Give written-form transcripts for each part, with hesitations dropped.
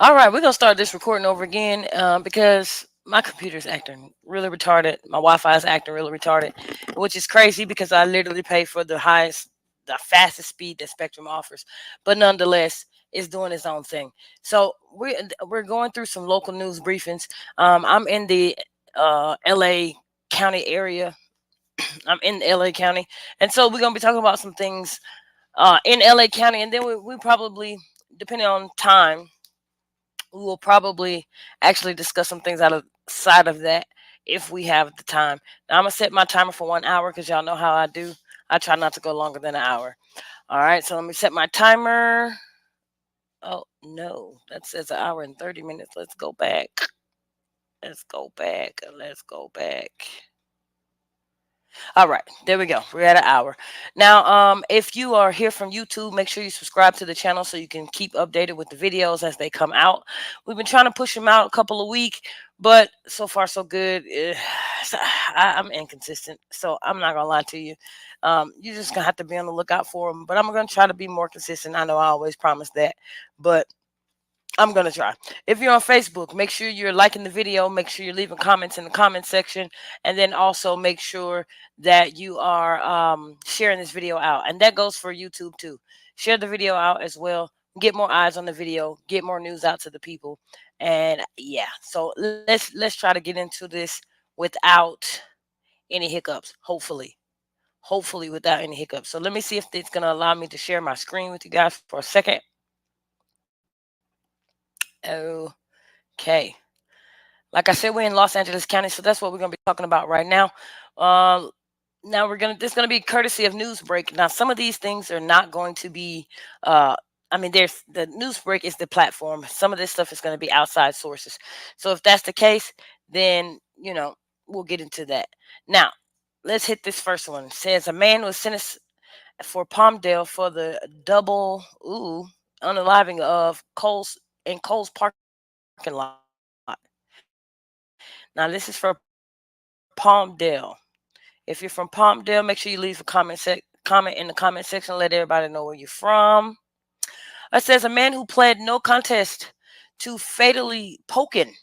All right, we're gonna start this recording over again because my computer's acting really retarded. My Wi-Fi is acting really retarded, which is crazy because I literally pay for the fastest speed that Spectrum offers. But nonetheless, it's doing its own thing. So we're going through some local news briefings. I'm in the L.A. County area. I'm in L.A. County, and so we're gonna be talking about some things in L.A. County, and then we probably, depending on time, we will probably actually discuss some things outside of that if we have the time. Now I'm gonna set my timer for 1 hour because y'all know how I do. I try not to go longer than an hour. All right, so let me set my timer. Oh no, that says 1 hour and 30 minutes. Let's go back. Let's go back. Let's go back. All right, there we go. We're at an hour. Now, if you are here from YouTube, make sure you subscribe to the channel so you can keep updated with the videos as they come out. We've been trying to push them out a couple of weeks, but so far so good. I'm inconsistent, so I'm not gonna lie to you. You're just gonna have to be on the lookout for them. But I'm gonna try to be more consistent. I know I always promise that, but I'm gonna try. If you're on Facebook, make sure you're liking the video. Make sure you're leaving comments in the comment section, and then also make sure that you are sharing this video out. And that goes for YouTube too. Share the video out as well. Get more eyes on the video. Get more news out to the people. And yeah, so let's try to get into this without any hiccups. Hopefully without any hiccups. So let me see if it's gonna allow me to share my screen with you guys for a second. Okay. Like I said, we're in Los Angeles County, so that's what we're going to be talking about right now. Uh, now we're gonna this is gonna be courtesy of Newsbreak. Now some of these things are not going to be. Uh, I mean, there's the Newsbreak is the platform. Some of this stuff is going to be outside sources. So if that's the case, then we'll get into that. Now let's hit this first one. It says a man was sentenced for Palmdale for the double unaliving of Cole's parking lot. Now this is for Palmdale. If you're from Palmdale, make sure you leave a comment in the comment section. Let everybody know where you're from. It says a man who pled no contest to fatally poking.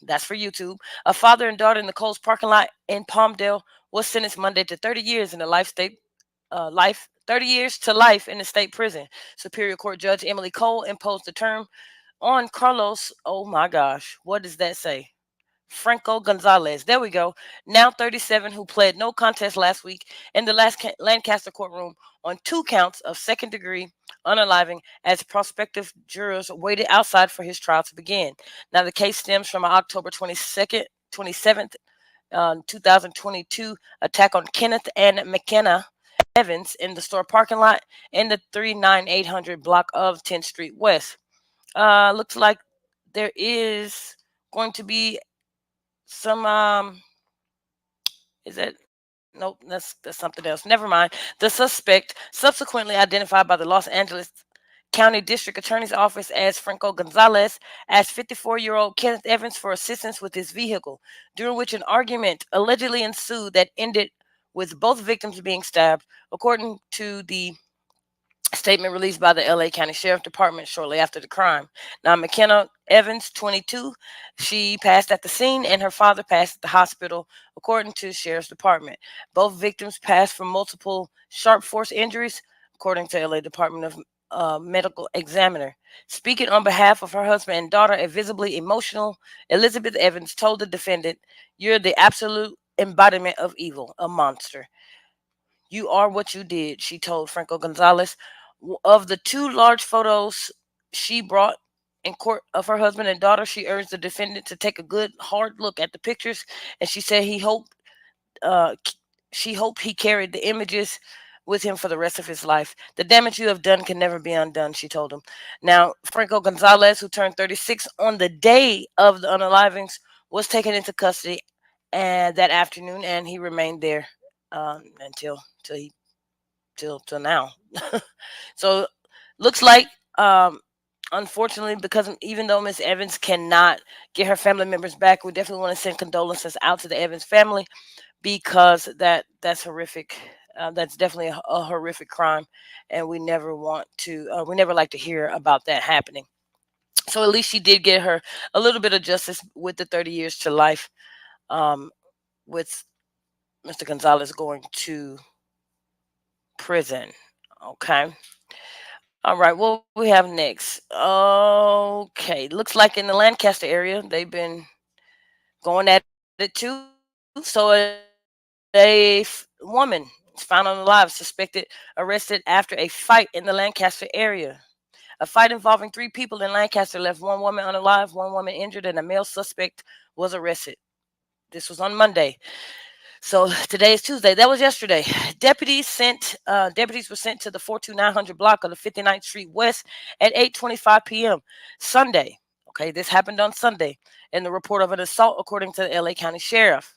That's for YouTube. A father and daughter in the Coles parking lot in Palmdale was sentenced Monday to 30 years in the life 30 years to life in the state prison. Superior Court Judge Emily Cole imposed the term on Carlos. Oh my gosh, what does that say? Franco Gonzalez. There we go. Now 37, who pled no contest last week in the Lancaster courtroom on 2 counts of second degree unaliving as prospective jurors waited outside for his trial to begin. Now the case stems from an October 27th, 2022 attack on Kenneth and McKenna Evans in the store parking lot in the 39800 block of 10th Street West. Looks like there is going to be some is that nope, that's something else. Never mind. The suspect, subsequently identified by the Los Angeles County District Attorney's Office as Franco Gonzalez, asked 54-year-old Kenneth Evans for assistance with his vehicle, during which an argument allegedly ensued that ended with both victims being stabbed, according to the statement released by the LA County Sheriff Department shortly after the crime. Now, McKenna Evans, 22, she passed at the scene and her father passed at the hospital, according to the Sheriff's Department. Both victims passed from multiple sharp force injuries, according to LA Department of Medical Examiner. Speaking on behalf of her husband and daughter, a visibly emotional Elizabeth Evans told the defendant, "You're the absolute embodiment of evil, a monster. You are what you did," she told Franco Gonzalez. Of the two large photos she brought in court of her husband and daughter, she urged the defendant to take a good, hard look at the pictures, and she said uh, she hoped he carried the images with him for the rest of his life. "The damage you have done can never be undone," she told him. Now, Franco Gonzalez, who turned 36 on the day of the unalivings, was taken into custody and that afternoon, and he remained there until till he till now. So looks like unfortunately, because even though Miss Evans cannot get her family members back, we definitely want to send condolences out to the Evans family because that's horrific. That's definitely a horrific crime, and we never like to hear about that happening. So at least she did get her a little bit of justice with the 30 years to life, um, with Mr. Gonzalez going to prison. Okay. All right. What we have next? Okay. Looks like in the Lancaster area, they've been going at it too. So woman is found unalive, suspected, arrested after a fight in the Lancaster area. A fight involving three people in Lancaster left one woman unalive, one woman injured, and a male suspect was arrested. This was on Monday. So today is Tuesday. That was yesterday. Deputies were sent to the 42900 block of the 59th Street West at 8:25 p.m. Sunday. Okay, this happened on Sunday in the report of an assault, according to the LA County Sheriff.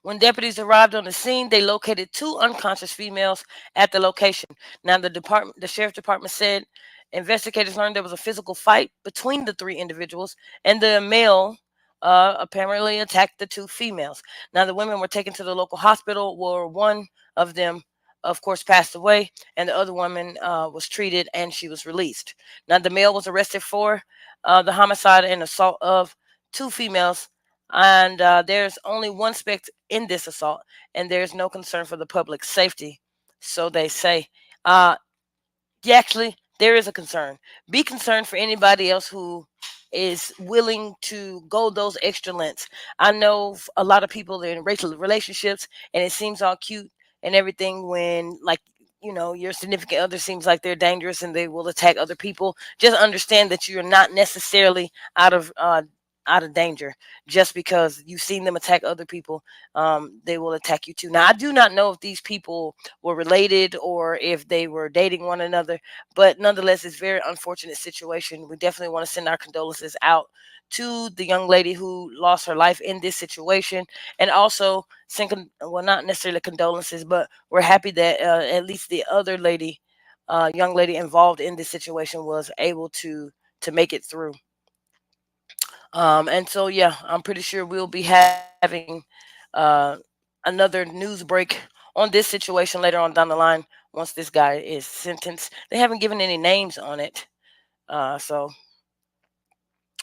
When deputies arrived on the scene, they located two unconscious females at the location. Now, the sheriff's department said investigators learned there was a physical fight between the three individuals, and the male apparently attacked the two females. Now, the women were taken to the local hospital, where one of them, of course, passed away, and the other woman was treated and she was released. Now, the male was arrested for the homicide and assault of two females, and there's only one suspect in this assault, and there's no concern for the public's safety, so they say. Uh, yeah, actually, there is a concern. Be concerned for anybody else who is willing to go those extra lengths. I know a lot of people that are in racial relationships, and it seems all cute and everything when, like, your significant other seems like they're dangerous and they will attack other people. Just understand that you're not necessarily out of out of danger just because you've seen them attack other people. They will attack you too. Now, I do not know if these people were related or if they were dating one another, but nonetheless, it's a very unfortunate situation. We definitely want to send our condolences out to the young lady who lost her life in this situation, and also send well, not necessarily condolences, but we're happy that at least the other lady, young lady involved in this situation, was able to make it through. And so, yeah, I'm pretty sure we'll be having uh, another news break on this situation later on down the line once this guy is sentenced. They haven't given any names on it, so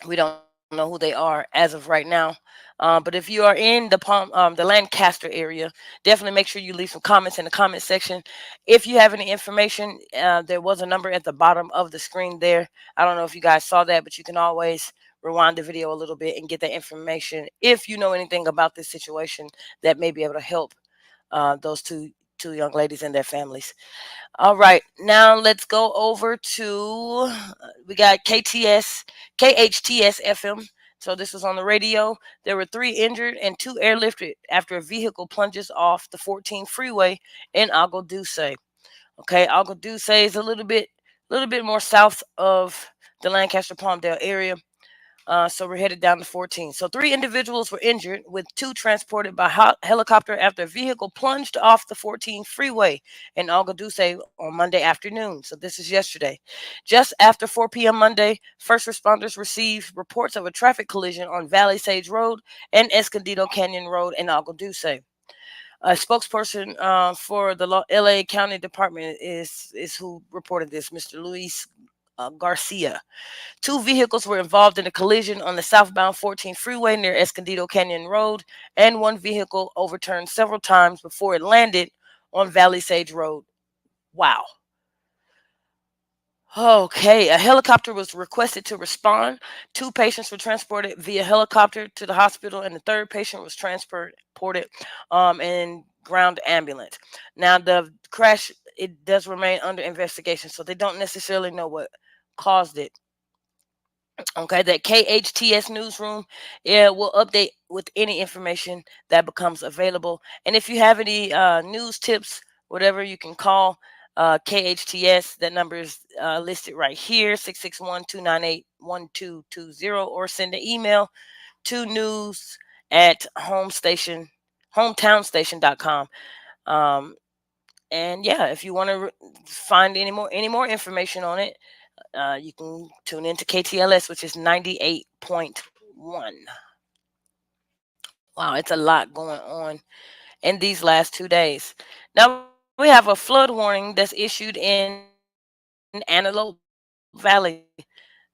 we don't know who they are as of right now. But if you are in the Lancaster area, definitely make sure you leave some comments in the comment section. If you have any information, there was a number at the bottom of the screen there. I don't know if you guys saw that, but you can always rewind the video a little bit and get that information if you know anything about this situation that may be able to help those two young ladies and their families. All right, now let's go over to we got KHTS FM. So this was on the radio. There were three injured and two airlifted after a vehicle plunges off the 14 freeway in Agua Dulce. Okay, Agua Dulce is a little bit more south of the Lancaster Palmdale area. So we're headed down to 14. So three individuals were injured, with two transported by helicopter after a vehicle plunged off the 14 freeway in Agua Dulce on Monday afternoon. So this is yesterday. Just after 4 p.m. Monday, first responders received reports of a traffic collision on Valley Sage Road and Escondido Canyon Road in Agua Dulce. A spokesperson for the LA County Department is who reported this, Mr. Luis Garcia. Two vehicles were involved in a collision on the southbound 14 freeway near Escondido Canyon Road, and one vehicle overturned several times before it landed on Valley Sage Road. Wow. Okay, a helicopter was requested to respond. Two patients were transported via helicopter to the hospital, and the third patient was transported in ground ambulance. Now, the crash, it does remain under investigation, so they don't necessarily know what caused it. Okay, that KHTS newsroom, yeah, will update with any information that becomes available. And if you have any news tips, whatever, you can call KHTS. That number is listed right here, 661-298-1220, or send an email to news at hometownstation.com. And yeah, if you want to find any more information on it, you can tune into KTLS, which is 98.1. Wow, it's a lot going on in these last 2 days. Now we have a flood warning that's issued in Antelope Valley. Valley.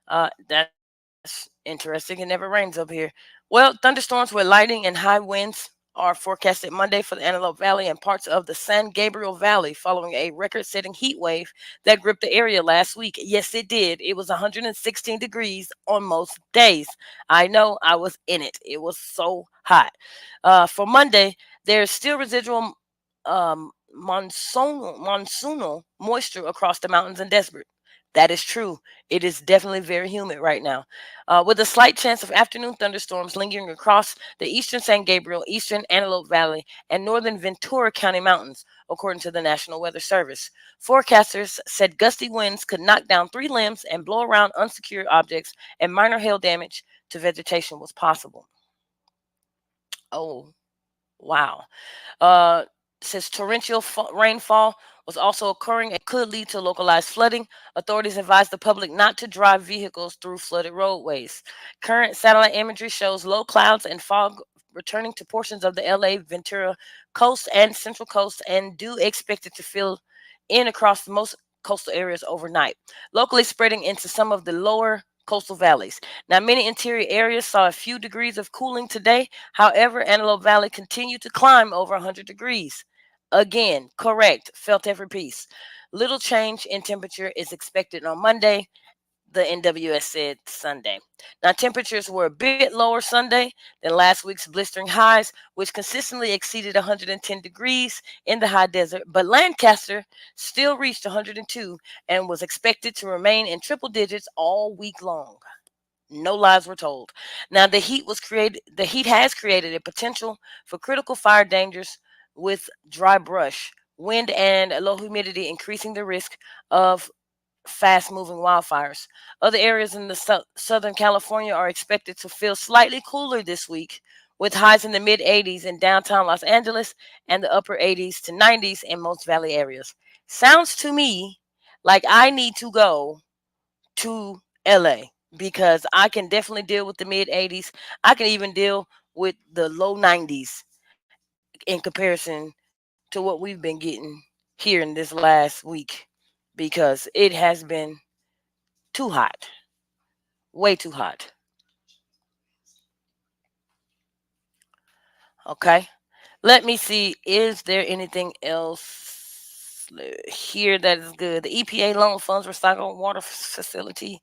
That's interesting. It never rains up here. Well, thunderstorms with lightning and high winds are forecasted Monday for the Antelope Valley and parts of the San Gabriel Valley following a record setting heat wave that gripped the area last week. Yes, it did. It was 116 degrees on most days. I know, I was in it. It was so hot. For Monday, there's still residual monsoonal moisture across the mountains and desert. That is true. It is definitely very humid right now, with a slight chance of afternoon thunderstorms lingering across the eastern San Gabriel, eastern Antelope Valley, and northern Ventura County mountains, according to the National Weather Service. Forecasters said gusty winds could knock down three limbs and blow around unsecured objects, and minor hail damage to vegetation was possible. Oh, wow. Uh, Says torrential rainfall was also occurring and could lead to localized flooding. Authorities advised the public not to drive vehicles through flooded roadways. Current satellite imagery shows low clouds and fog returning to portions of the LA Ventura coast and central coast, and do expect it to fill in across most coastal areas overnight, locally spreading into some of the lower coastal valleys. Now, many interior areas saw a few degrees of cooling today. However, Antelope Valley continued to climb over 100 degrees. Again, correct, felt every piece. Little change in temperature is expected on Monday, the NWS said Sunday. Now, temperatures were a bit lower Sunday than last week's blistering highs, which consistently exceeded 110 degrees in the high desert, but Lancaster still reached 102 and was expected to remain in triple digits all week long. No lies were told. Now, the heat has created a potential for critical fire dangers, with dry brush, wind, and low humidity increasing the risk of fast moving wildfires. Other areas in the Southern California are expected to feel slightly cooler this week, with highs in the mid 80s in downtown Los Angeles and the upper 80s to 90s in most valley areas. Sounds to me like I need to go to LA, because I can definitely deal with the mid 80s. I can even deal with the low 90s in comparison to what we've been getting here in this last week, because it has been too hot, way too hot. Okay. Let me see. Is there anything else here that is good? The EPA loan funds recycled water facility.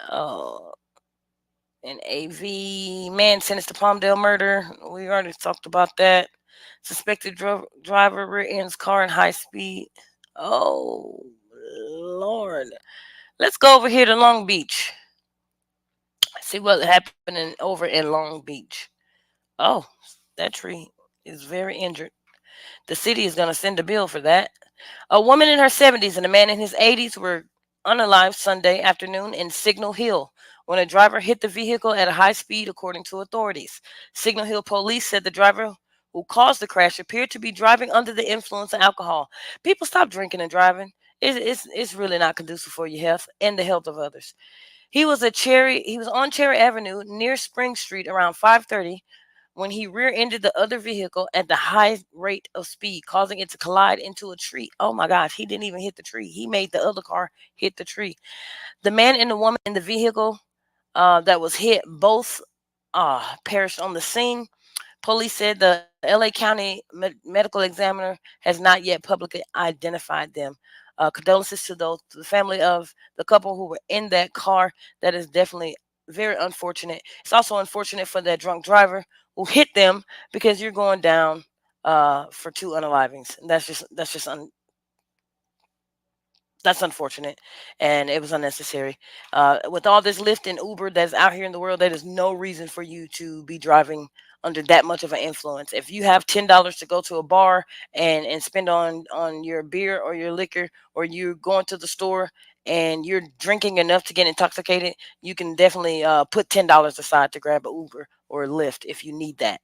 Uh, and AV man sentenced to Palmdale murder. We already talked about that. Suspected driver rear ends car in high speed. Oh Lord. Let's go over here to Long Beach. See what happened over in Long Beach. Oh, that tree is very injured. The city is going to send a bill for that. A woman in her 70s and a man in his 80s were unalived Sunday afternoon in Signal Hill when a driver hit the vehicle at a high speed, according to authorities. Signal Hill police said the driver who caused the crash appeared to be driving under the influence of alcohol. People, stop drinking and driving. It's really not conducive for your health and the health of others. He was on Cherry Avenue near Spring Street around 5:30 when he rear-ended the other vehicle at the high rate of speed, causing it to collide into a tree. Oh my gosh, he didn't even hit the tree. He made the other car hit the tree. The man and the woman in the vehicle that was hit both perished on the scene. Police said the LA County medical examiner has not yet publicly identified them. Condolences to the family of the couple who were in that car. That is definitely very unfortunate. It's also unfortunate for that drunk driver who hit them, because you're going down for two unalivings. And that's unfortunate, and it was unnecessary. With all this Lyft and Uber that's out here in the world, there is no reason for you to be driving under that much of an influence. If you have $10 to go to a bar and spend on your beer or your liquor, or you're going to the store and you're drinking enough to get intoxicated, you can definitely put $10 aside to grab an Uber or a Lyft if you need that.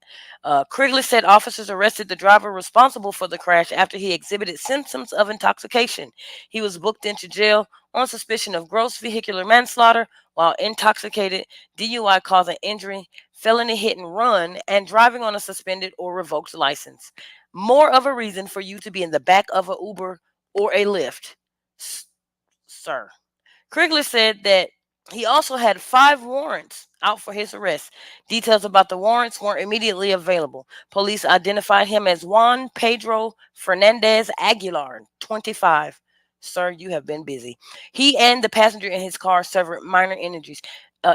Krigley said officers arrested the driver responsible for the crash after he exhibited symptoms of intoxication. He was booked into jail on suspicion of gross vehicular manslaughter while intoxicated, DUI causing injury, felony hit and run, and driving on a suspended or revoked license. More of a reason for you to be in the back of an Uber or a Lyft, sir. Krigler said that he also had 5 warrants out for his arrest. Details about the warrants weren't immediately available. Police identified him as Juan Pedro Fernandez Aguilar, 25. Sir, you have been busy. He and the passenger in his car suffered minor injuries.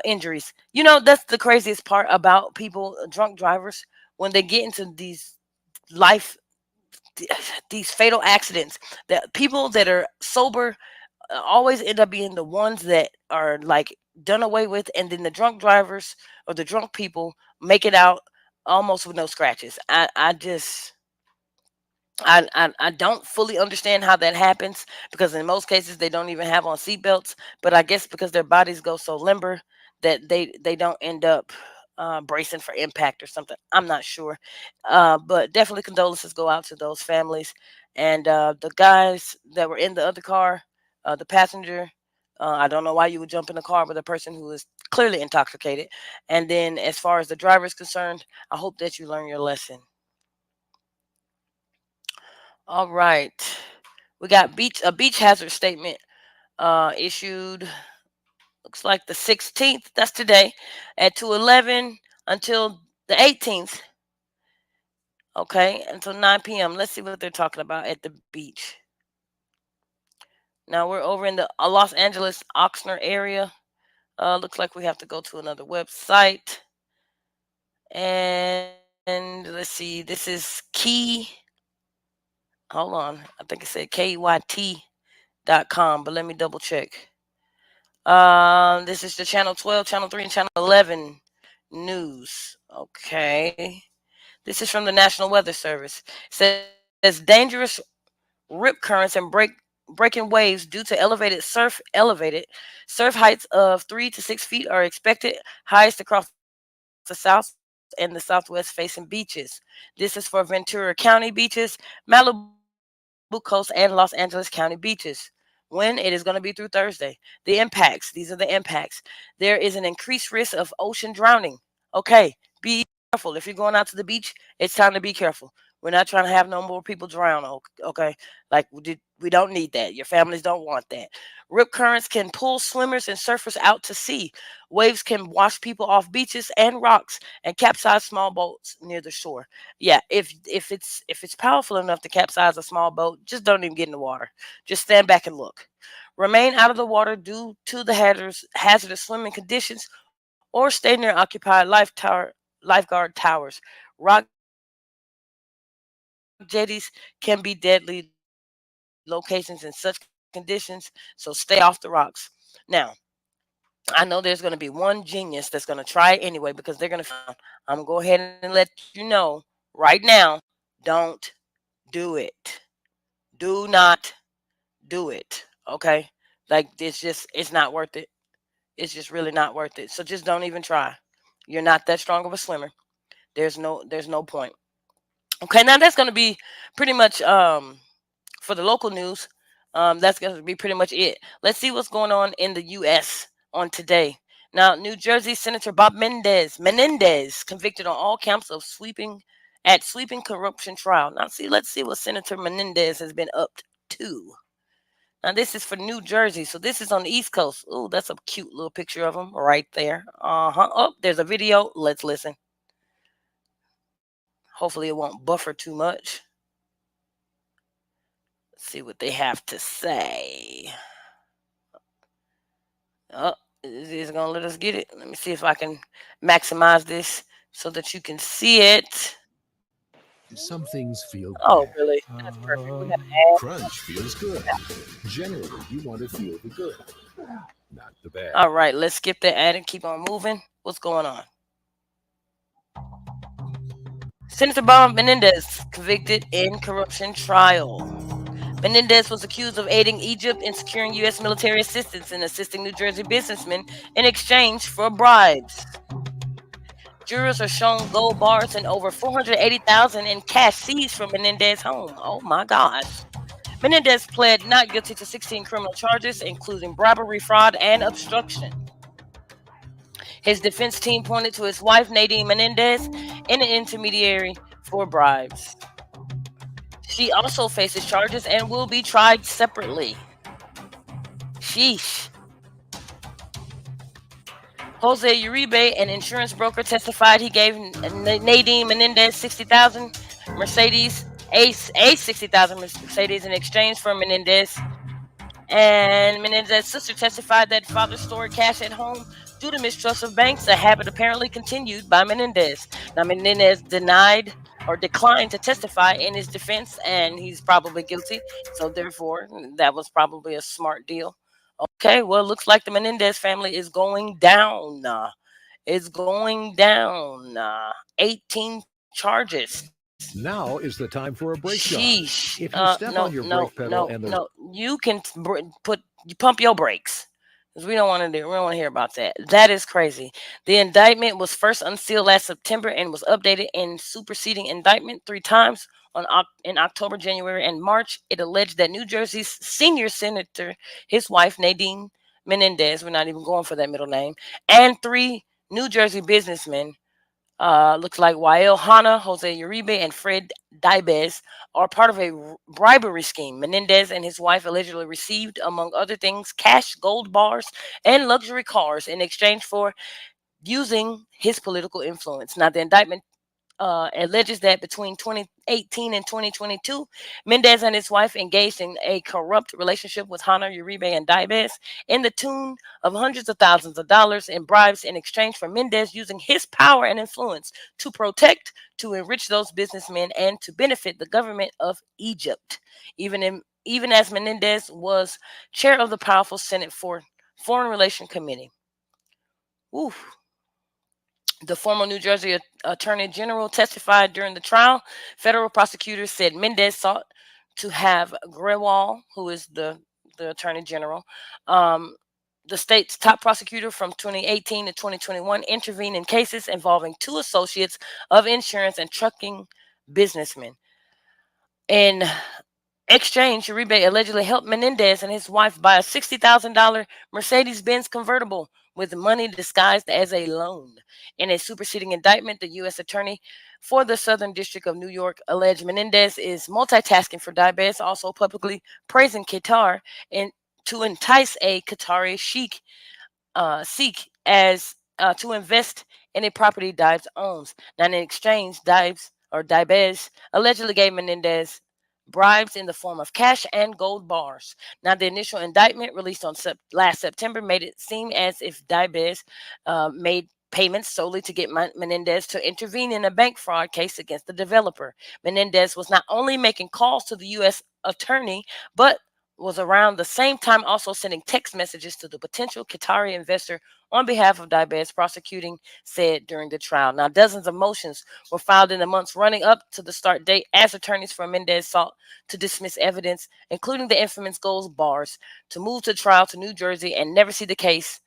Injuries. You know, that's the craziest part about people, drunk drivers, when they get into life, these fatal accidents. That people that are sober always end up being the ones that are like done away with, and then the drunk drivers or the drunk people make it out almost with no scratches. I don't fully understand how that happens, because in most cases they don't even have on seatbelts. But I guess because their bodies go so limber that they don't end up bracing for impact or something. I'm not sure, but definitely condolences go out to those families and the guys that were in the other car, the passenger. I don't know why you would jump in the car with a person who is clearly intoxicated. And then, as far as the driver is concerned, I hope that you learn your lesson. All right. We got a beach hazard statement issued, looks like the 16th, that's today, at 2:11 until the 18th. Okay, until 9 p.m. Let's see what they're talking about at the beach. Now we're over in the Los Angeles Oxnard area. Looks like we have to go to another website. And let's see, this is Key. Hold on, I think it said KYT.com, but let me double check. This is the Channel 12, Channel 3, and Channel 11 news. Okay. This is from the National Weather Service. It says dangerous rip currents and breaking waves due to elevated surf heights of 3 to 6 feet are expected, highest across the south and the southwest facing beaches. This is for Ventura County beaches, Malibu Coast, and Los Angeles County beaches. When? It is going to be through Thursday. The impacts, these are the impacts. There is an increased risk of ocean drowning. Okay, be careful. If you're going out to the beach, it's time to be careful. We're not trying to have no more people drown. Okay, we don't need that. Your families don't want that. Rip currents can pull swimmers and surfers out to sea. Waves can wash people off beaches and rocks and capsize small boats near the shore. Yeah, if it's powerful enough to capsize a small boat, just don't even get in the water. Just stand back and look. Remain out of the water due to the hazardous swimming conditions, or stay near occupied lifeguard towers. Rock jetties can be deadly locations in such conditions, so stay off the rocks. Now, I know there's going to be one genius that's going to try it anyway, because they're going to figure out a way around. I'm going to go ahead and let you know right now, don't do it. Do not do it. Okay? Like, it's not worth it. It's just really not worth it. So just don't even try. You're not that strong of a swimmer. There's no point. Okay, now that's going to be pretty much for the local news. That's going to be pretty much it. Let's see what's going on in the U.S. on today. Now, New Jersey Senator Bob Menendez convicted on all counts of sweeping corruption trial. Now, let's see what Senator Menendez has been up to. Now, this is for New Jersey, so this is on the East Coast. Oh, that's a cute little picture of him right there. Oh, there's a video. Let's listen. Hopefully, it won't buffer too much. Let's see what they have to say. Oh, is it gonna let us get it? Let me see if I can maximize this so that you can see it. Some things feel Oh, bad. really? That's perfect. We have an ad. Crunch feels good. Generally, you want to feel the good, not the bad. All right, let's skip that ad and keep on moving. What's going on? Senator Bob Menendez convicted in corruption trial. Menendez was accused of aiding Egypt in securing U.S. military assistance and assisting New Jersey businessmen in exchange for bribes. Jurors are shown gold bars and over $480,000 in cash seized from Menendez's home. Oh my God. Menendez pled not guilty to 16 criminal charges, including bribery, fraud, and obstruction. His defense team pointed to his wife, Nadine Menendez, in an intermediary for bribes. She also faces charges and will be tried separately. Sheesh. Jose Uribe, an insurance broker, testified he gave Nadine Menendez 60,000 Mercedes, a 60,000 Mercedes in exchange for Menendez. And Menendez's sister testified that father stored cash at home due to mistrust of banks, a habit apparently continued by Menendez. Now, Menendez denied or declined to testify in his defense, and he's probably guilty. So, therefore, that was probably a smart deal. Okay, well, it looks like the Menendez family is going down. It's going down. 18 charges. Now is the time for a brake job. Sheesh. If you step No, on your no, brake pedal no, and the no. You can you pump your brakes. Because we don't want to do. We don't want to hear about that. That is crazy. The indictment was first unsealed last September and was updated in superseding indictment 3 times in October, January, and March. It alleged that New Jersey's senior senator, his wife Nadine Menendez, we're not even going for that middle name, and 3 New Jersey businessmen, looks like Wael Hanna, Jose Uribe, and Fred Dibez are part of a bribery scheme. Menendez and his wife allegedly received, among other things, cash, gold bars, and luxury cars in exchange for using his political influence. Now, the indictment alleges that between 2018 and 2022, Mendez and his wife engaged in a corrupt relationship with Hana Uribe and Dibez in the tune of hundreds of thousands of dollars in bribes in exchange for Mendez using his power and influence to protect, to enrich those businessmen, and to benefit the government of Egypt. Even as Menendez was chair of the powerful Senate for Foreign Relations Committee. Oof. The former New Jersey Attorney General testified during the trial. Federal prosecutors said Mendez sought to have Grewal, who is the Attorney General, um, the state's top prosecutor from 2018 to 2021, intervene in cases involving 2 associates of insurance and trucking businessmen. In exchange, Uribe allegedly helped Menendez and his wife buy a $60,000 Mercedes Benz convertible with money disguised as a loan. In a superseding indictment, the U.S. Attorney for the Southern District of New York alleged Menendez is multitasking for Dibez, also publicly praising Qatar and to entice a Qatari sheikh seek as to invest in a property Dibes owns. Now, in exchange, Dibez allegedly gave Menendez bribes in the form of cash and gold bars. Now, the initial indictment released on last September made it seem as if Dibez made payments solely to get Menendez to intervene in a bank fraud case against the developer. Menendez was not only making calls to the U.S. attorney, but was around the same time also sending text messages to the potential Qatari investor on behalf of Dibez, prosecuting said during the trial. Now, dozens of motions were filed in the months running up to the start date as attorneys for Mendez sought to dismiss evidence, including the infamous gold bars, to move to trial to New Jersey and never see the case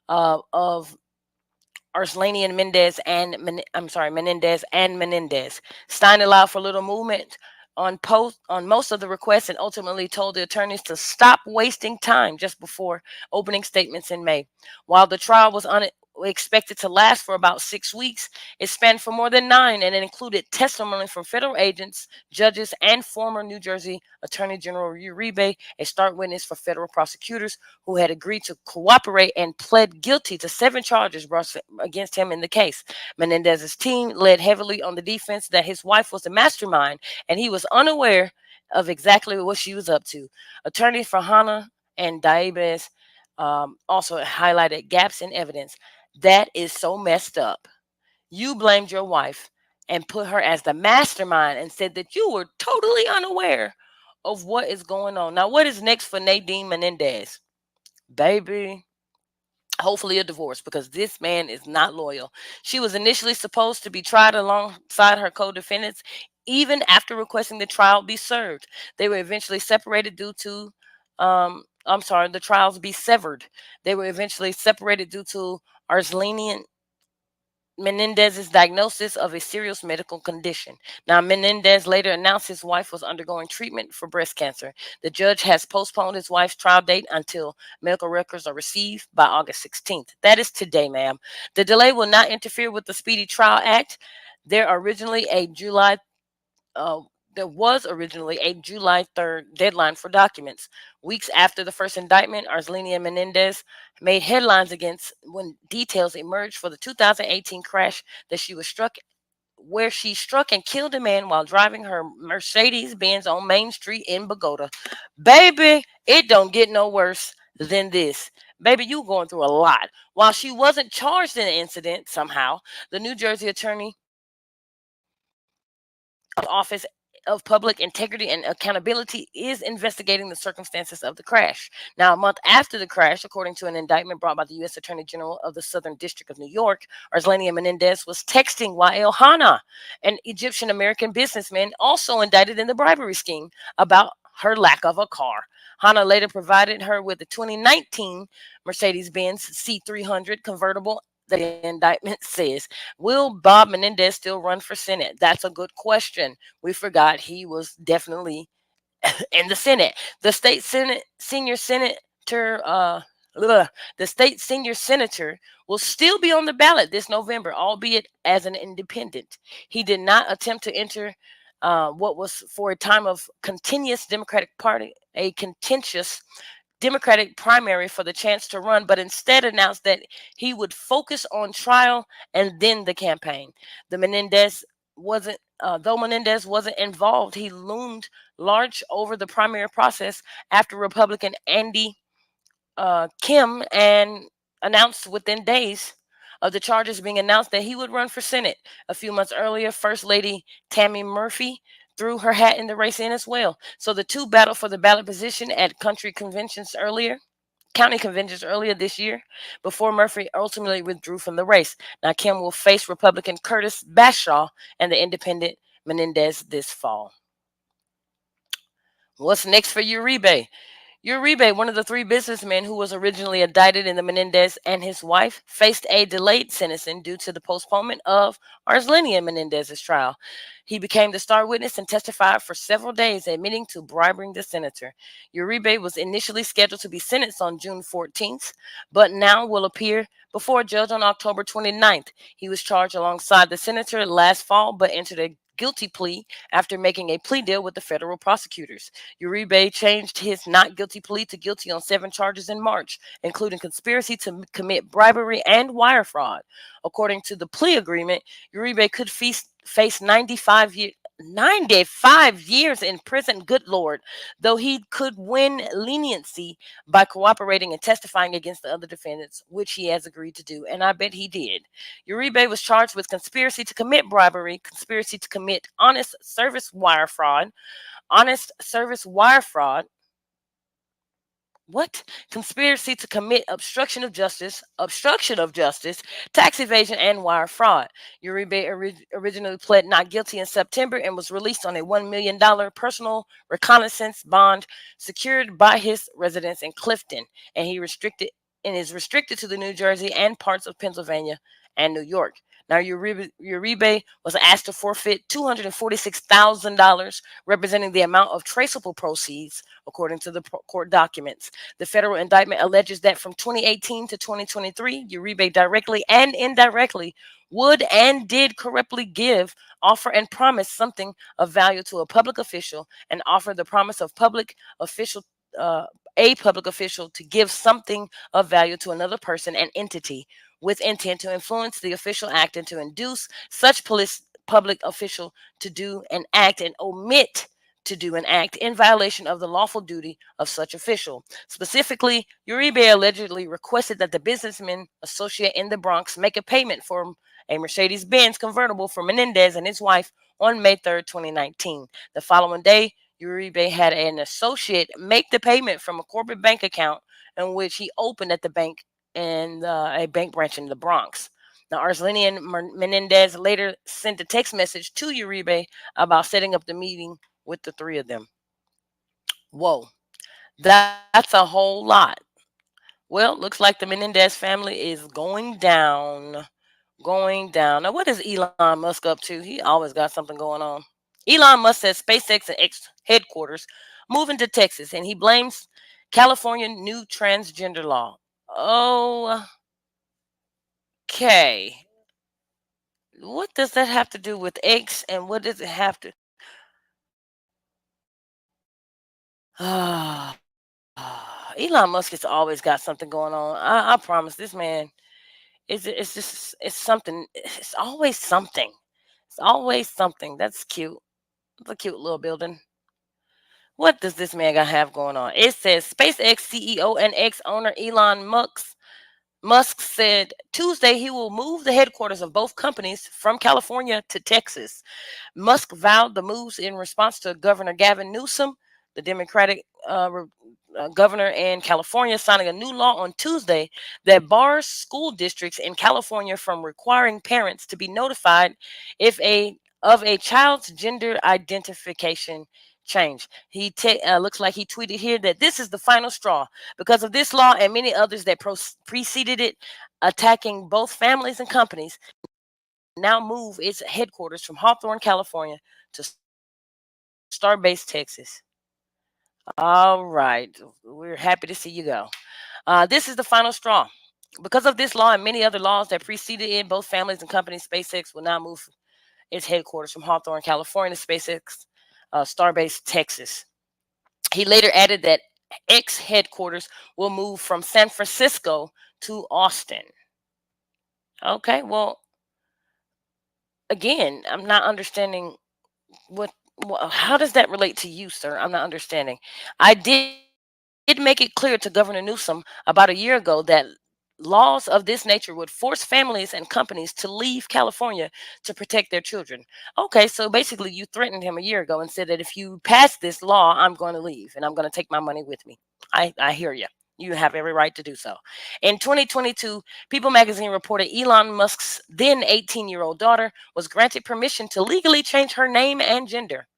of Arslanian Menendez and Menendez. Stein allowed for little movement on most of the requests and ultimately told the attorneys to stop wasting time just before opening statements in May. While the trial was expected to last for about 6 weeks, it spanned for more than 9, and it included testimony from federal agents, judges, and former New Jersey Attorney General Uribe, a start witness for federal prosecutors who had agreed to cooperate and pled guilty to 7 charges brought against him in the case. Menendez's team led heavily on the defense that his wife was the mastermind and he was unaware of exactly what she was up to. Attorney for Hana and Dibez also highlighted gaps in evidence. That is so messed up. You blamed your wife and put her as the mastermind and said that you were totally unaware of what is going on. Now, what is next for Nadine Menendez? Baby, hopefully a divorce, because this man is not loyal. She was initially supposed to be tried alongside her co-defendants even after requesting the trial be served. They were eventually separated due to the trials be severed. They were eventually separated due to Arslanian Menendez's diagnosis of a serious medical condition. Now, Menendez later announced his wife was undergoing treatment for breast cancer. The judge has postponed his wife's trial date until medical records are received by August 16th. That is today, ma'am. The delay will not interfere with the Speedy Trial Act. There originally a July There was originally a July 3rd deadline for documents. Weeks after the first indictment, Arslenia Menendez made headlines against when details emerged for the 2018 crash that she was struck where she struck and killed a man while driving her Mercedes Benz on Main Street in Bogota. Baby, it don't get no worse than this. Baby, you going through a lot. While she wasn't charged in the incident somehow, the New Jersey attorney Office of Public Integrity and Accountability is investigating the circumstances of the crash. Now, a month after the crash, according to an indictment brought by the U.S. Attorney General of the Southern District of New York, Arslania Menendez was texting Wael Hana, an Egyptian American businessman also indicted in the bribery scheme, about her lack of a car. Hana later provided her with a 2019 Mercedes Benz C300 convertible. The indictment says, will Bob Menendez still run for Senate? That's a good question. We forgot he was definitely in the Senate. The state Senate senior senator, the state senior senator will still be on the ballot this November, albeit as an independent. He did not attempt to enter what was for a time of contentious Democratic primary for the chance to run, but instead announced that he would focus on trial and then the campaign. The Menendez wasn't, though Menendez wasn't involved, he loomed large over the primary process after Republican Andy Kim and announced within days of the charges being announced that he would run for Senate. A few months earlier, First Lady Tammy Murphy threw her hat in the race in as well. So the two battled for the ballot position at county conventions earlier this year before Murphy ultimately withdrew from the race. Now Kim will face Republican Curtis Bashaw and the independent Menendez this fall. What's next for Uribe? Uribe, one of the three businessmen who was originally indicted in the Menendez and his wife, faced a delayed sentencing due to the postponement of Arslenia Menendez's trial. He became the star witness and testified for several days, admitting to bribing the senator. Uribe was initially scheduled to be sentenced on June 14th, but now will appear before a judge on October 29th. He was charged alongside the senator last fall, but entered a guilty plea after making a plea deal with the federal prosecutors. Uribe changed his not guilty plea to guilty on 7 charges in March, including conspiracy to commit bribery and wire fraud. According to the plea agreement, Uribe could face 95 years in prison, good Lord, though he could win leniency by cooperating and testifying against the other defendants, which he has agreed to do, and I bet he did. Uribe was charged with conspiracy to commit bribery, conspiracy to commit honest service wire fraud, what? Conspiracy to commit obstruction of justice, tax evasion, and wire fraud. Uribe originally pled not guilty in September and was released on a $1 million personal reconnaissance bond secured by his residence in Clifton, and is restricted to the New Jersey and parts of Pennsylvania and New York. Now, Uribe was asked to forfeit $246,000, representing the amount of traceable proceeds, according to the court documents. The federal indictment alleges that from 2018 to 2023, Uribe directly and indirectly would and did corruptly give, offer, and promise something of value to a public official, and offer the promise of a public official to give something of value to another person and entity with intent to influence the official act and to induce such public official to do an act and omit to do an act in violation of the lawful duty of such official. Specifically, Uribe allegedly requested that the businessman associate in the Bronx make a payment for a Mercedes-Benz convertible for Menendez and his wife on May 3rd, 2019. The following day, Uribe had an associate make the payment from a corporate bank account in which he opened at the bank and a bank branch in the Bronx. Now, Arslenian Menendez later sent a text message to Uribe about setting up the meeting with the three of them. Whoa, that's a whole lot. Well, looks like the Menendez family is going down. Going down. Now, what is Elon Musk up to? He always got something going on. Elon Musk says SpaceX and X headquarters moving to Texas, and he blames California new transgender law. Okay. What does that have to do with X, and what does it have to Elon Musk has always got something going on. I promise this man it's just it's something. It's always something. It's always something. That's cute. It's a cute little building. What does this man got have going on? It says SpaceX CEO and ex owner Elon Musk said Tuesday he will move the headquarters of both companies from California to Texas. Musk vowed the moves in response to Governor Gavin Newsom, the Democratic governor in California, signing a new law on Tuesday that bars school districts in California from requiring parents to be notified if a child's gender identification change. Looks like he tweeted here that this is the final straw because of this law and many others that preceded it, attacking both families and companies. Now move its headquarters from Hawthorne, California, to Starbase, Texas. All right, we're happy to see you go. This is the final straw. Because of this law and many other laws that preceded it, both families and companies, SpaceX will now move its headquarters from Hawthorne, California, to SpaceX Starbase, Texas. He later added that X headquarters will move from San Francisco to Austin. Okay, well, again, I'm not understanding what, how does that relate to you, sir? I'm not understanding. I did make it clear to Governor Newsom about a year ago that laws of this nature would force families and companies to leave California to protect their children. Okay, so basically you threatened him a year ago and said that if you pass this law, I'm going to leave and I'm going to take my money with me. I hear you. You have every right to do so. In 2022, People magazine reported Elon Musk's then 18-year-old daughter was granted permission to legally change her name and gender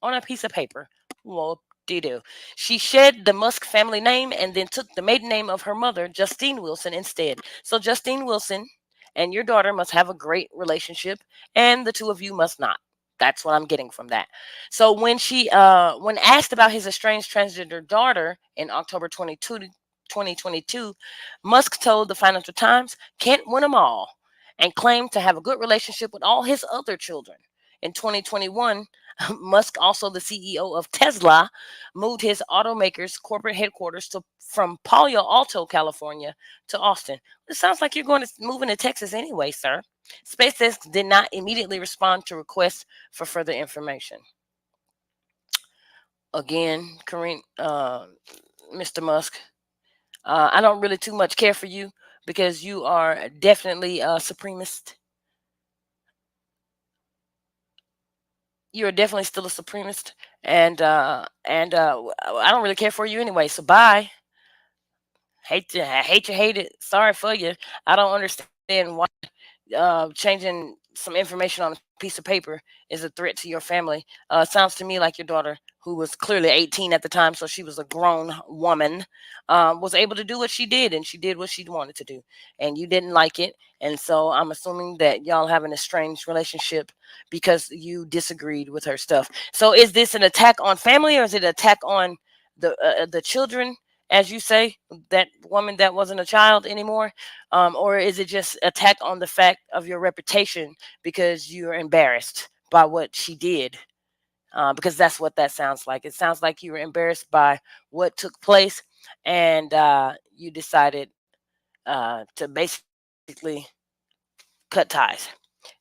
on a piece of paper. Well, do. She shed the Musk family name and then took the maiden name of her mother, Justine Wilson, instead. So Justine Wilson and your daughter must have a great relationship, and the two of you must not. That's what I'm getting from that. So when asked about his estranged transgender daughter in October 2022, Musk told the Financial Times, "Can't win them all," and claimed to have a good relationship with all his other children. In 2021, Musk, also the CEO of Tesla, moved his automaker's corporate headquarters from Palo Alto, California, to Austin. It sounds like you're going to move into Texas anyway, sir. SpaceX did not immediately respond to requests for further information. Again, Mr. Musk, I don't really too much care for you because you are definitely a supremacist. You're definitely still a supremacist, and I don't really care for you anyway. So bye. I hate you, hate it. Sorry for you. I don't understand why changing some information on a piece of paper is a threat to your family. It sounds to me like your daughter, who was clearly 18 at the time, so she was a grown woman, was able to do what she did, and she did what she wanted to do, and you didn't like it, and so I'm assuming that y'all have an estranged relationship because you disagreed with her stuff. So is this an attack on family, or is it an attack on the children? As you say, that woman that wasn't a child anymore, or is it just attack on the fact of your reputation because you're embarrassed by what she did? Because that's what that sounds like. It sounds like you were embarrassed by what took place, and you decided to basically cut ties.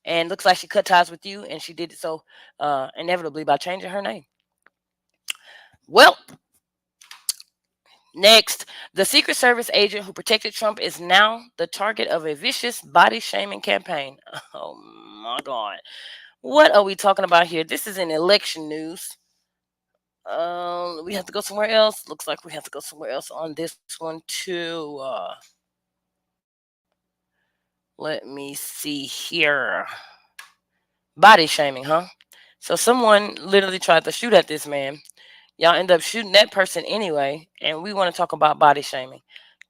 And looks like she cut ties with you, and she did it so inevitably by changing her name. Well, next, the Secret Service agent who protected Trump is now the target of a vicious body shaming campaign. Oh my God. What are we talking about here? This is in election news. We have to go somewhere else. Looks like we have to go somewhere else on this one too. Let me see here. Body shaming, huh? So someone literally tried to shoot at this man. Y'all end up shooting that person anyway, and we want to talk about body shaming.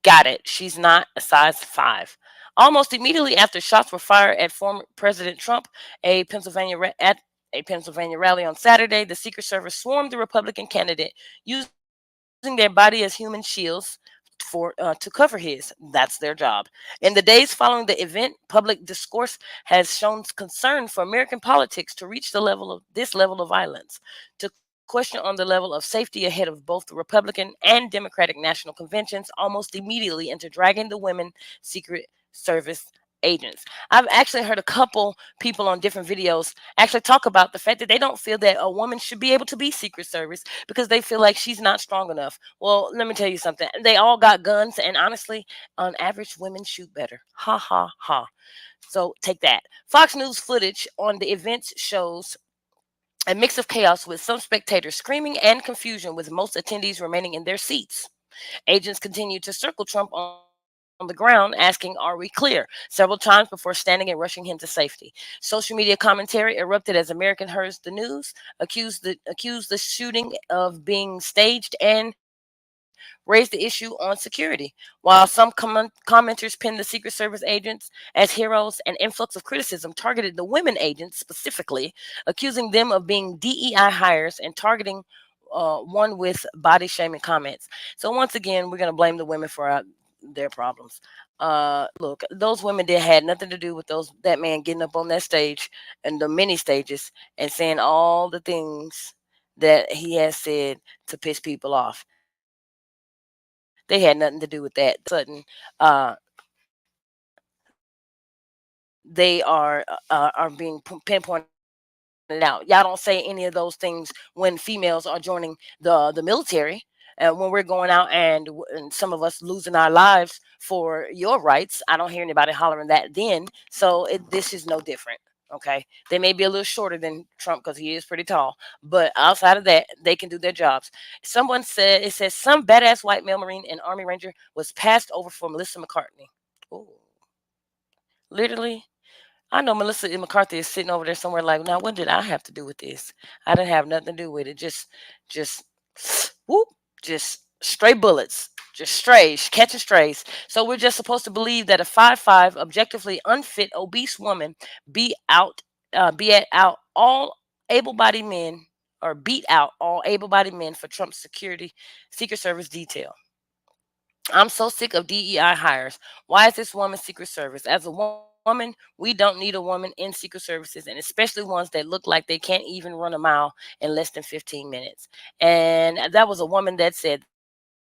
Got it. She's not a size 5. Almost immediately after shots were fired at former President Trump, a at a Pennsylvania rally on Saturday, the Secret Service swarmed the Republican candidate using their body as human shields for to cover his. That's their job. In the days following the event, public discourse has shown concern for American politics to reach the level of this level of violence. To question on the level of safety ahead of both the Republican and Democratic national conventions almost immediately into dragging the women Secret Service agents. I've actually heard a couple people on different videos actually talk about the fact that they don't feel that a woman should be able to be Secret Service because they feel like she's not strong enough. Well, let me tell you something. They all got guns, and honestly, on average, women shoot better. Ha ha ha. So take that. Fox News footage on the events shows a mix of chaos with some spectators screaming and confusion, with most attendees remaining in their seats. Agents continued to circle Trump on the ground, asking, "Are we clear?" several times before standing and rushing him to safety. Social media commentary erupted as American Heard the News accused the shooting of being staged and raised the issue on security. While some commenters pinned the Secret Service agents as heroes, an influx of criticism targeted the women agents specifically, accusing them of being DEI hires and targeting one with body shaming comments. So once again, we're going to blame the women for their problems. Look, those women did had nothing to do with that man getting up on that stage and the many stages and saying all the things that he has said to piss people off. They had nothing to do with that. Sudden, they are being pinpointed out. Y'all don't say any of those things when females are joining the military, and when we're going out and some of us losing our lives for your rights. I don't hear anybody hollering that then. So this is no different. Okay, they may be a little shorter than Trump because he is pretty tall, but outside of that, they can do their jobs. Someone said it says some badass white male Marine and Army Ranger was passed over for Melissa McCartney. Ooh, literally. I know Melissa McCarthy is sitting over there somewhere like, now what did I have to do with this? I didn't have nothing to do with it. Just, whoop, just stray bullets, just strays, catching strays. So we're just supposed to believe that a 5'5", objectively unfit, obese woman beat out, out all able-bodied men, or beat out all able-bodied men for Trump's Secret Service detail. I'm so sick of DEI hires. Why is this woman Secret Service? As a woman, we don't need a woman in Secret Services, and especially ones that look like they can't even run a mile in less than 15 minutes. And that was a woman that said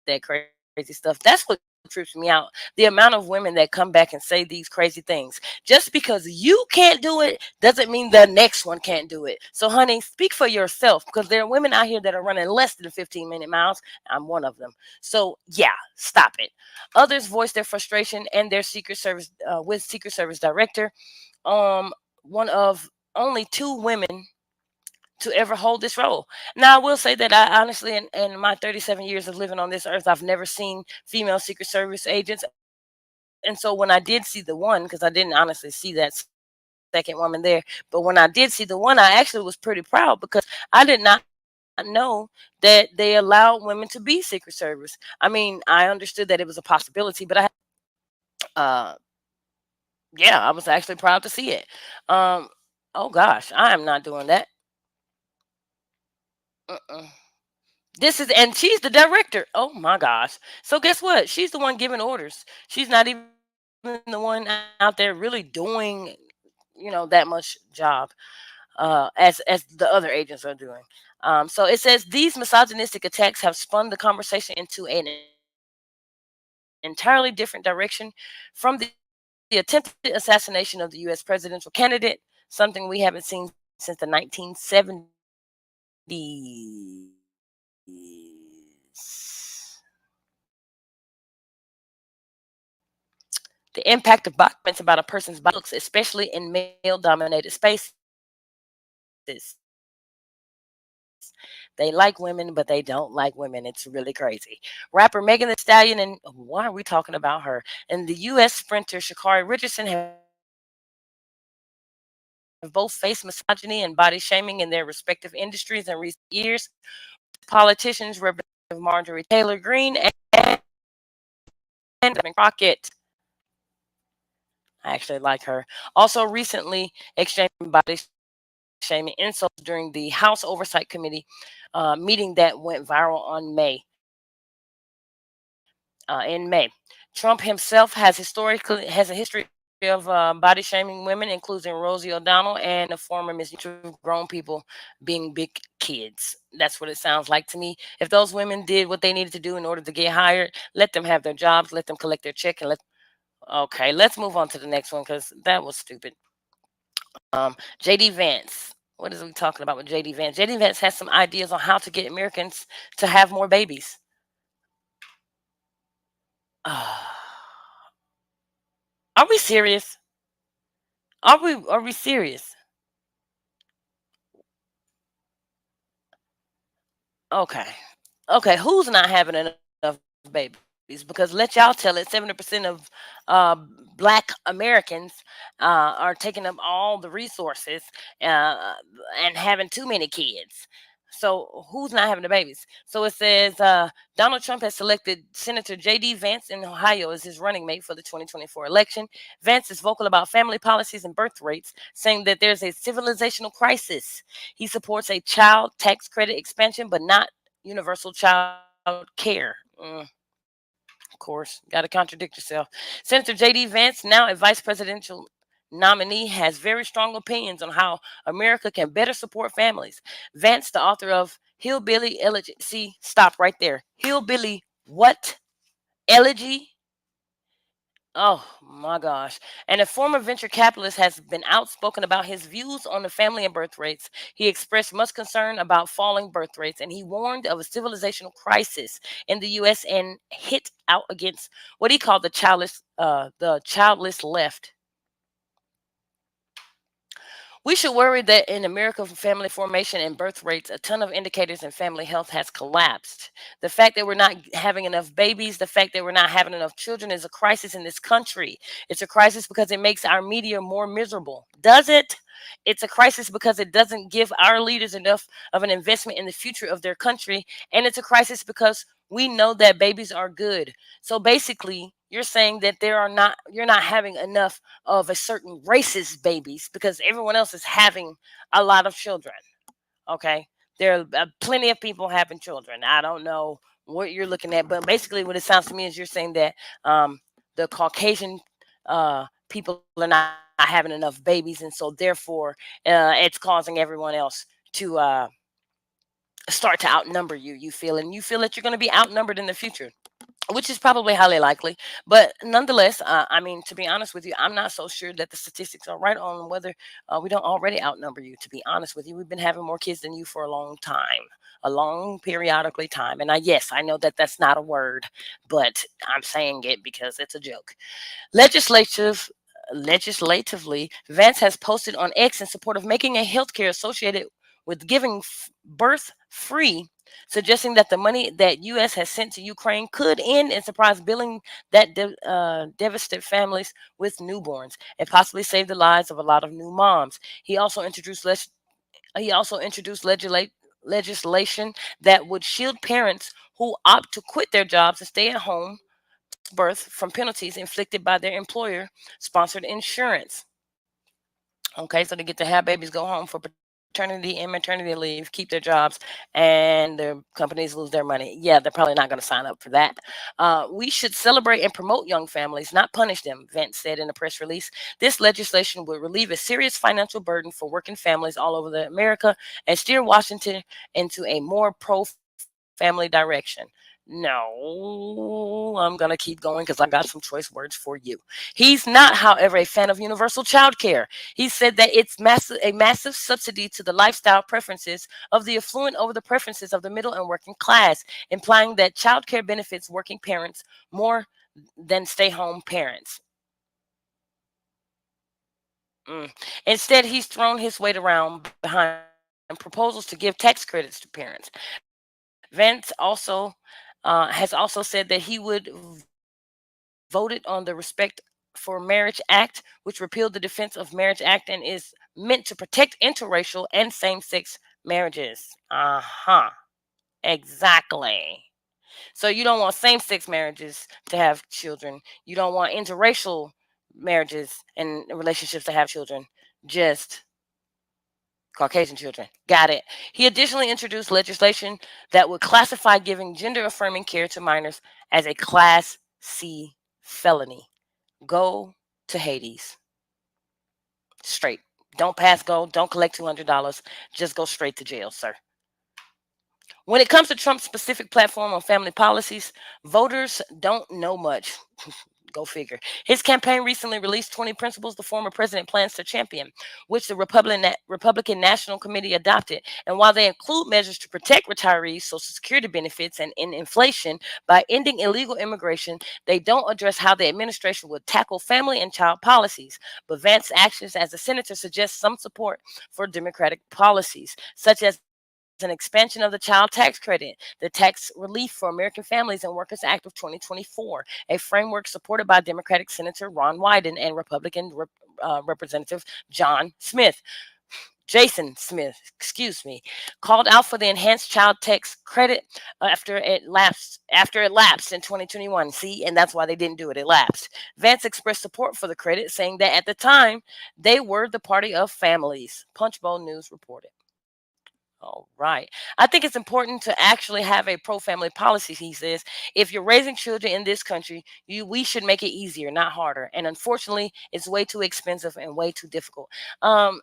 that crazy stuff. That's what trips me out. The amount of women that come back and say these crazy things. Just because you can't do it doesn't mean the next one can't do it. So, honey, speak for yourself, because there are women out here that are running less than 15-minute miles. I'm one of them. So, yeah, stop it. Others voiced their frustration and their Secret Service with Secret Service director, um, one of only two women to ever hold this role. Now, I will say that I honestly, in my 37 years of living on this earth, I've never seen female Secret Service agents. And so when I did see the one, because I didn't honestly see that second woman there, but when I did see the one, I actually was pretty proud because I did not know that they allowed women to be Secret Service. I mean, I understood that it was a possibility, but uh, yeah, I was actually proud to see it. Um, oh gosh, I am not doing that. Mm-mm. And she's the director. Oh my gosh. So guess what? She's the one giving orders. She's not even the one out there really doing, that much job as the other agents are doing. So it says these misogynistic attacks have spun the conversation into an entirely different direction from the attempted assassination of the U.S. presidential candidate, something we haven't seen since the 1970s. The impact of body comments about a person's body looks, especially in male-dominated spaces. They like women, but they don't like women. It's really crazy. Rapper Megan Thee Stallion, and why are we talking about her? And the U.S. sprinter Shakari Richardson have both faced misogyny and body shaming in their respective industries in recent years. Politicians representing Representative Marjorie Taylor Greene and Crockett, I actually like her, also recently exchanged body shaming insults during the House Oversight Committee meeting that went viral on in May. Trump himself has a history of of body shaming women, including Rosie O'Donnell and the former Miss Universe of grown people being big kids. That's what it sounds like to me. If those women did what they needed to do in order to get hired, let them have their jobs, let them collect their check, and let. Okay, let's move on to the next one because that was stupid. JD Vance. What is we talking about with JD Vance? JD Vance has some ideas on how to get Americans to have more babies. Are we serious? Are we serious? Okay. Okay, who's not having enough babies? Because let y'all tell it, 70% of uh, Black Americans are taking up all the resources uh, and having too many kids. So who's not having the babies? So it says Donald Trump has selected Senator J.D. Vance in Ohio as his running mate for the 2024 election. Vance is vocal about family policies and birth rates, saying that there's a civilizational crisis. He supports a child tax credit expansion, but not universal child care. Of course, got to contradict yourself. Senator J.D. Vance, now a vice presidential nominee, has very strong opinions on how America can better support families. Vance, the author of Hillbilly Elegy, see, stop right there. Hillbilly what? Elegy? Oh my gosh. And a former venture capitalist has been outspoken about his views on the family and birth rates. He expressed much concern about falling birth rates and he warned of a civilizational crisis in the US and hit out against what he called the childless left. We should worry that in America, family formation and birth rates, a ton of indicators in family health has collapsed. The fact that we're not having enough babies, the fact that we're not having enough children is a crisis in this country. It's a crisis because it makes our media more miserable. Does it? It's a crisis because it doesn't give our leaders enough of an investment in the future of their country. And it's a crisis because we know that babies are good. So basically, you're saying that you're not having enough of a certain race's babies because everyone else is having a lot of children. Okay, there are plenty of people having children. I don't know what you're looking at, but basically, what it sounds to me is you're saying that the Caucasian people are not having enough babies, and so therefore, it's causing everyone else to start to outnumber you. You feel that you're going to be outnumbered in the future, which is probably highly likely. But nonetheless, I mean, to be honest with you, I'm not so sure that the statistics are right on whether we don't already outnumber you. To be honest with you, we've been having more kids than you for a long time, a long periodically time. And yes, I know that that's not a word, but I'm saying it because it's a joke. Legislative. Legislatively, Vance has posted on X in support of making a healthcare associated with giving birth free, suggesting that the money that U.S. has sent to Ukraine could end in surprise billing that devastate families with newborns and possibly save the lives of a lot of new moms. He also introduced legislation that would shield parents who opt to quit their jobs and stay at home birth from penalties inflicted by their employer sponsored insurance. Okay, so they get to have babies go home for paternity and maternity leave, keep their jobs, and their companies lose their money. Yeah, they're probably not going to sign up for that. We should celebrate and promote young families, not punish them, Vance said in a press release. This legislation would relieve a serious financial burden for working families all over America and steer Washington into a more pro-family direction. No, I'm going to keep going because I got some choice words for you. He's not, however, a fan of universal child care. He said that it's a massive subsidy to the lifestyle preferences of the affluent over the preferences of the middle and working class, implying that child care benefits working parents more than stay home parents. Mm. Instead, he's thrown his weight around behind proposals to give tax credits to parents. Vance has also said that he would voted on the Respect for Marriage Act, which repealed the Defense of Marriage Act and is meant to protect interracial and same-sex marriages. Uh-huh. Exactly. So you don't want same-sex marriages to have children. You don't want interracial marriages and relationships to have children. Just Caucasian children. Got it. He additionally introduced legislation that would classify giving gender affirming care to minors as a Class C felony. Go to Hades. Straight. Don't pass go. Don't collect $200. Just go straight to jail, sir. When it comes to Trump's specific platform on family policies, voters don't know much. Go figure. His campaign recently released 20 principles the former president plans to champion, which the Republican National Committee adopted. And while they include measures to protect retirees, Social Security benefits, and in inflation by ending illegal immigration, they don't address how the administration would tackle family and child policies. But Vance's actions as a senator suggest some support for Democratic policies, such as an expansion of the child tax credit, the Tax Relief for American Families and Workers Act of 2024, a framework supported by Democratic Senator Ron Wyden and Republican Representative Jason Smith, excuse me, called out for the enhanced child tax credit after it lapsed in 2021. See, and that's why they didn't do it. It lapsed. Vance expressed support for the credit, saying that at the time they were the party of families. Punchbowl News reported. All right. I think it's important to actually have a pro-family policy, he says. If you're raising children in this country, we should make it easier, not harder. And unfortunately, it's way too expensive and way too difficult. I'm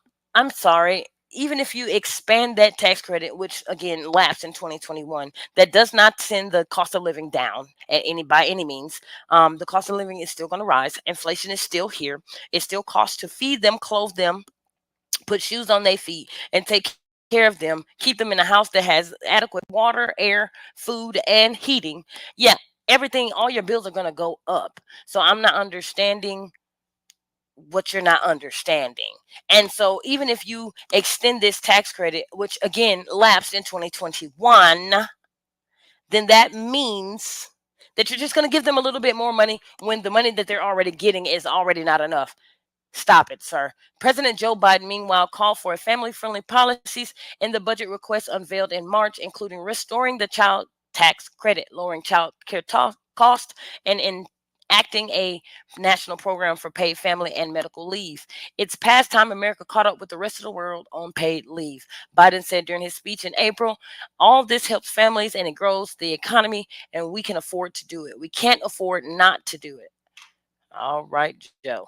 sorry. Even if you expand that tax credit, which again lapsed in 2021, that does not send the cost of living down by any means. The cost of living is still going to rise. Inflation is still here. It still costs to feed them, clothe them, put shoes on their feet, and take care of them, keep them in a house that has adequate water, air, food, and heating. Yeah, everything, all your bills are going to go up. So I'm not understanding what you're not understanding. And so even if you extend this tax credit, which again lapsed in 2021, then that means that you're just going to give them a little bit more money when the money that they're already getting is already not enough. Stop it, sir. President Joe Biden, meanwhile, called for family-friendly policies in the budget request unveiled in March, including restoring the child tax credit, lowering child care cost, and enacting a national program for paid family and medical leave. It's past time America caught up with the rest of the world on paid leave. Biden said during his speech in April, all this helps families and it grows the economy, and we can afford to do it. We can't afford not to do it. All right, Joe.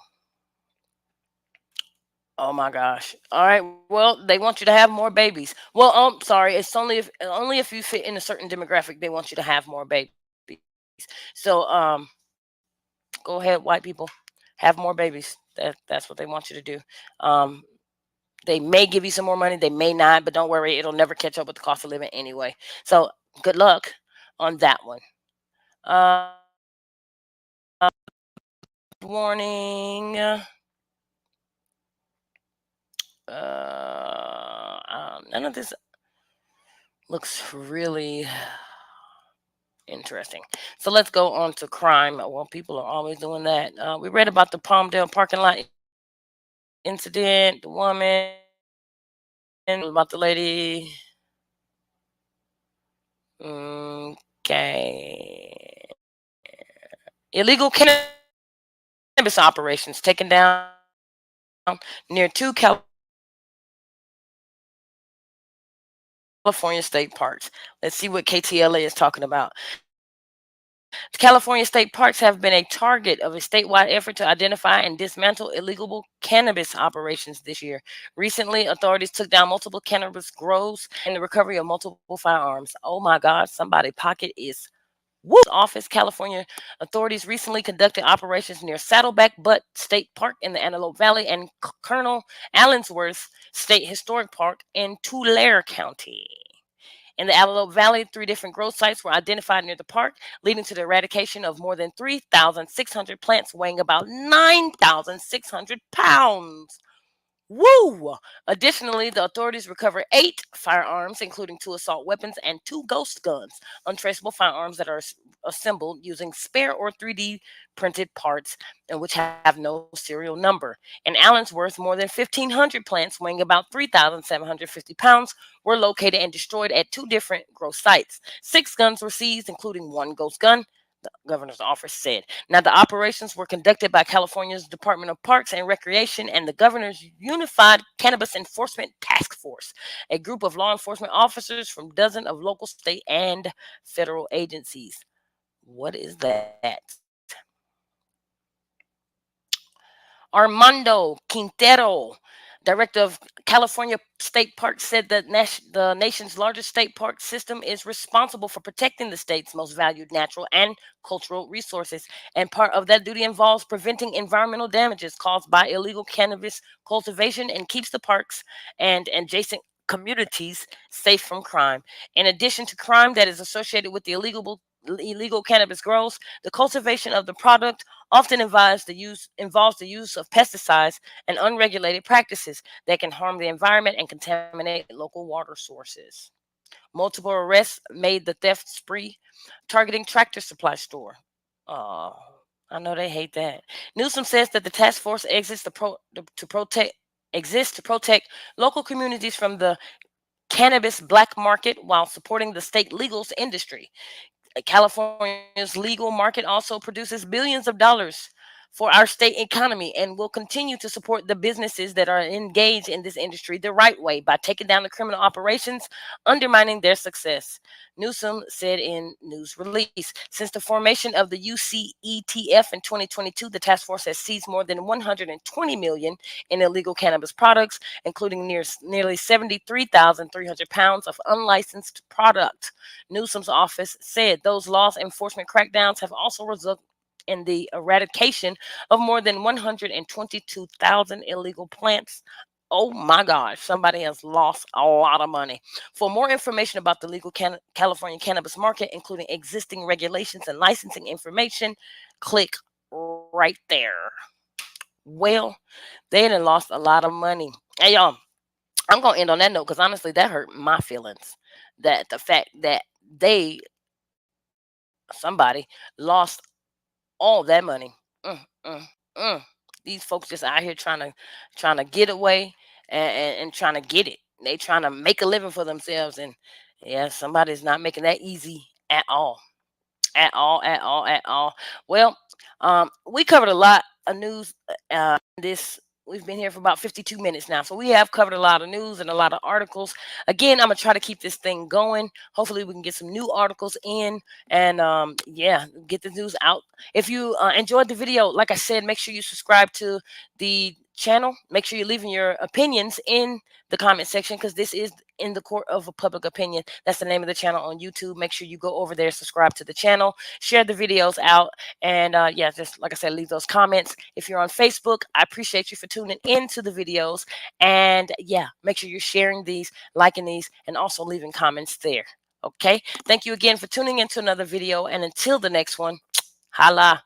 Oh my gosh. All right. Well, they want you to have more babies. Well, sorry. It's only if you fit in a certain demographic, they want you to have more babies. So, go ahead, white people, have more babies. That's what they want you to do. Um, they may give you some more money, they may not, but don't worry, it'll never catch up with the cost of living anyway. So, good luck on that one. Uh, warning. None of this looks really interesting. So let's go on to crime. Well, people are always doing that. We read about the Palmdale parking lot incident, the woman, about the lady. Okay. Illegal cannabis operations taken down near two California state parks. Let's see what KTLA is talking about. The California state parks have been a target of a statewide effort to identify and dismantle illegal cannabis operations this year. Recently, authorities took down multiple cannabis grows and the recovery of multiple firearms. Oh my God, somebody pocket is Woo! Office, California authorities recently conducted operations near Saddleback Butte State Park in the Antelope Valley and Colonel Allensworth State Historic Park in Tulare County. In the Antelope Valley, 3 different growth sites were identified near the park, leading to the eradication of more than 3,600 plants weighing about 9,600 pounds. Woo! Additionally, the authorities recovered 8 firearms, including 2 assault weapons and 2 ghost guns, untraceable firearms that are assembled using spare or 3D printed parts and which have no serial number. In Allensworth, more than 1,500 plants weighing about 3,750 pounds were located and destroyed at 2 different growth sites. 6 guns were seized, including 1 ghost gun, the governor's office said. Now, the operations were conducted by California's Department of Parks and Recreation and the governor's Unified Cannabis Enforcement Task Force, a group of law enforcement officers from dozens of local, state, and federal agencies. What is that? Armando Quintero, director of California State Parks, said that the nation's largest state park system is responsible for protecting the state's most valued natural and cultural resources. And part of that duty involves preventing environmental damages caused by illegal cannabis cultivation and keeps the parks and adjacent communities safe from crime. In addition to crime that is associated with the illegal cannabis grows, the cultivation of the product often involves the use of pesticides and unregulated practices that can harm the environment and contaminate local water sources. Multiple arrests made the theft spree targeting Tractor Supply store. Oh, I know they hate that. Newsom says that the task force exists to protect local communities from the cannabis black market while supporting the state legals industry. California's legal market also produces billions of dollars for our state economy and will continue to support the businesses that are engaged in this industry the right way by taking down the criminal operations, undermining their success. Newsom said in news release, since the formation of the UCETF in 2022, the task force has seized more than 120 million in illegal cannabis products, including nearly 73,300 pounds of unlicensed product. Newsom's office said those law enforcement crackdowns have also resulted in the eradication of more than 122,000 illegal plants. Oh my gosh, somebody has lost a lot of money. For more information about the legal California cannabis market, including existing regulations and licensing information, click right there. Well, they done lost a lot of money. Hey, y'all, I'm going to end on that note because honestly, that hurt my feelings. That the fact that somebody lost all that money. Mm, mm, mm. These folks just out here trying to get away and trying to get it. They trying to make a living for themselves, and yeah, somebody's not making that easy at all, at all. Well, we covered a lot of news. This We've been here for about 52 minutes now, so we have covered a lot of news and a lot of articles. Again, I'm gonna try to keep this thing going. Hopefully, we can get some new articles in, and yeah, get the news out. If you enjoyed the video, like I said, make sure you subscribe to the channel. Make sure you're leaving your opinions in the comment section because this is in the court of a public opinion. That's the name of the channel on YouTube. Make sure you go over there, subscribe to the channel, share the videos out, and yeah, just like I said, leave those comments. If you're on Facebook, I appreciate you for tuning into the videos, and yeah, make sure you're sharing these, liking these, and also leaving comments there. Okay, thank you again for tuning into another video, and until the next one, holla.